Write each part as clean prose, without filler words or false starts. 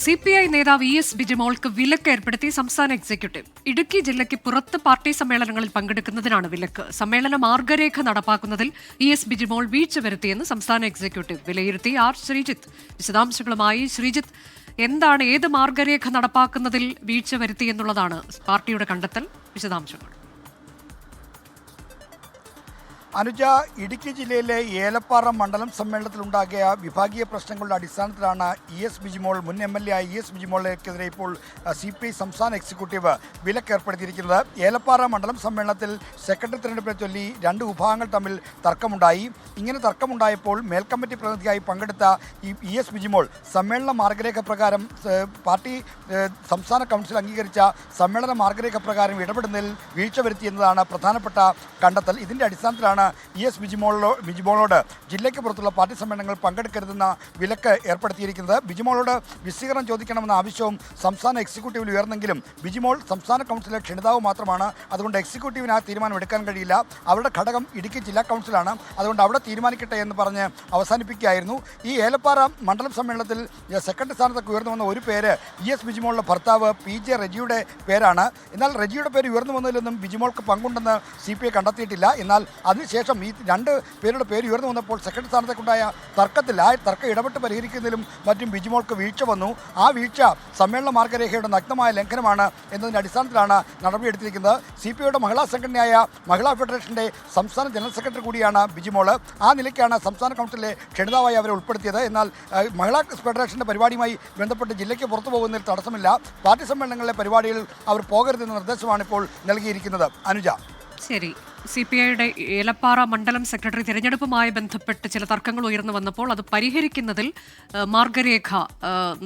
CPI നേതാവ് ES ബിജിമോൾക്ക് വിലക്ക് ഏർപ്പെടുത്തി സംസ്ഥാന എക്സിക്യൂട്ടീവ്. ഇടുക്കി ജില്ലയ്ക്ക് പുറത്ത് പാർട്ടി സമ്മേളനങ്ങളിൽ പങ്കെടുക്കുന്നതിനാണ് വിലക്ക്. സമ്മേളന മാർഗരേഖ നടപ്പാക്കുന്നതിൽ ES ബിജിമോൾ വീഴ്ച വരുത്തിയെന്ന് സംസ്ഥാന എക്സിക്യൂട്ടീവ് വിലയിരുത്തി. ശ്രീജിത്ത് വിശദാംശങ്ങളുമായി. ശ്രീജിത്ത്, എന്താണ്, ഏത് മാർഗരേഖ നടപ്പാക്കുന്നതിൽ വീഴ്ച വരുത്തിയെന്നുള്ളതാണ് പാർട്ടിയുടെ കണ്ടെത്തൽ? വിശദാംശങ്ങൾ. അനുജ, ഇടുക്കി ജില്ലയിലെ ഏലപ്പാറ മണ്ഡലം സമ്മേളനത്തിലുണ്ടാകിയ വിഭാഗീയ പ്രശ്നങ്ങളുടെ അടിസ്ഥാനത്തിലാണ് ES ബിജിമോൾ, മുൻ MLA ആയ ES ബിജിമോളിനെതിരെ ഇപ്പോൾ CPI സംസ്ഥാന എക്സിക്യൂട്ടീവ് വിലക്ക് ഏർപ്പെടുത്തിയിരിക്കുന്നത്. ഏലപ്പാറ മണ്ഡലം സമ്മേളനത്തിൽ സെക്രട്ടറി തിരഞ്ഞെടുപ്പിനെ ചൊല്ലി രണ്ട് വിഭാഗങ്ങൾ തമ്മിൽ തർക്കമുണ്ടായി. ഇങ്ങനെ തർക്കമുണ്ടായപ്പോൾ മേൽക്കമ്മിറ്റി പ്രതിനിധിയായി പങ്കെടുത്ത ES ബിജിമോൾ സമ്മേളന മാർഗരേഖ പ്രകാരം പാർട്ടി സംസ്ഥാന കൗൺസിൽ അംഗീകരിച്ച സമ്മേളന മാർഗരേഖ പ്രകാരം ഇടപെടുന്നതിൽ വീഴ്ച വരുത്തിയെന്നതാണ് പ്രധാനപ്പെട്ട കണ്ടെത്തൽ. ഇതിൻ്റെ അടിസ്ഥാനത്തിലാണ് ES ബിജിമോളോട് ജില്ലയ്ക്ക് പുറത്തുള്ള പാർട്ടി സമ്മേളനങ്ങൾ പങ്കെടുക്കരുതെന്ന വിലക്ക് ഏർപ്പെടുത്തിയിരിക്കുന്നത്. ബിജിമോളോട് വിശദീകരണം ചോദിക്കണമെന്ന ആവശ്യവും സംസ്ഥാന എക്സിക്യൂട്ടീവിൽ ഉയർന്നെങ്കിലും ബിജിമോൾ സംസ്ഥാന കൗൺസിലെ ക്ഷണിതാവ് മാത്രമാണ്. അതുകൊണ്ട് എക്സിക്യൂട്ടീവിന് ആ തീരുമാനം എടുക്കാൻ കഴിയില്ല. അവരുടെ ഘടകം ഇടുക്കി ജില്ലാ കൗൺസിലാണ്. അതുകൊണ്ട് അവിടെ തീരുമാനിക്കട്ടെ എന്ന് പറഞ്ഞ് അവസാനിപ്പിക്കുകയായിരുന്നു. ഈ ഏലപ്പാറ മണ്ഡലം സമ്മേളനത്തിൽ സെക്രട്ടറി സ്ഥാനത്തൊക്കെ ഉയർന്നു വന്ന ഒരു പേര് ES ബിജിമോളുടെ ഭർത്താവ് PJ റെജിയുടെ പേരാണ്. എന്നാൽ റെജിയുടെ പേര് ഉയർന്നു വന്നതിലൊന്നും ബിജിമോൾക്ക് പങ്കുണ്ടെന്ന് CPI കണ്ടെത്തിയിട്ടില്ല. എന്നാൽ അതിനുശേഷം ഈ രണ്ട് പേരുടെ പേര് ഉയർന്നു വന്നപ്പോൾ സെക്രട്ടറി സ്ഥാനത്തേക്കുണ്ടായ തർക്കത്തിൽ ആ തർക്കം ഇടപെട്ട് പരിഹരിക്കുന്നതിലും മറ്റും ബിജിമോൾക്ക് വീഴ്ച വന്നു. ആ വീഴ്ച സമ്മേളന മാർഗരേഖയുടെ നഗ്നമായ ലംഘനമാണ് എന്നതിൻ്റെ അടിസ്ഥാനത്തിലാണ് നടപടിയെടുത്തിരിക്കുന്നത്. CPIയുടെ മഹിളാ സംഘടനയായ മഹിളാ ഫെഡറേഷൻ്റെ സംസ്ഥാന ജനറൽ സെക്രട്ടറി കൂടിയാണ് ബിജിമോൾ. ആ നിലയ്ക്കാണ് സംസ്ഥാന കൗൺസിലിലെ ക്ഷണിതാവായി അവരെ ഉൾപ്പെടുത്തിയത്. എന്നാൽ മഹിളാ ഫെഡറേഷൻ്റെ പരിപാടിയുമായി ബന്ധപ്പെട്ട് ജില്ലയ്ക്ക് പുറത്തു പോകുന്നതിൽ തടസ്സമില്ല. പാർട്ടി സമ്മേളനങ്ങളിലെ പരിപാടികൾ അവർ പോകരുതെന്ന നിർദ്ദേശമാണ് ഇപ്പോൾ നൽകിയിരിക്കുന്നത്. അനുജ, ശരി. CPIയുടെ ഏലപ്പാറ മണ്ഡലം സെക്രട്ടറി തിരഞ്ഞെടുപ്പുമായി ബന്ധപ്പെട്ട് ചില തർക്കങ്ങൾ ഉയർന്നു വന്നപ്പോൾ അത് പരിഹരിക്കുന്നതിൽ മാർഗരേഖ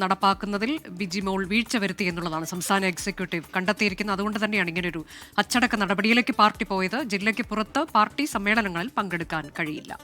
നടപ്പാക്കുന്നതിൽ ബിജിമോൾ വീഴ്ച വരുത്തി എന്നുള്ളതാണ് സംസ്ഥാന എക്സിക്യൂട്ടീവ് കണ്ടെത്തിയിരിക്കുന്നത്. അതുകൊണ്ട് തന്നെയാണ് ഇങ്ങനൊരു അച്ചടക്ക നടപടിയിലേക്ക് പാർട്ടി പോയത്. ജില്ലയ്ക്ക് പുറത്ത് പാർട്ടി സമ്മേളനങ്ങളിൽ പങ്കെടുക്കാൻ കഴിയില്ല.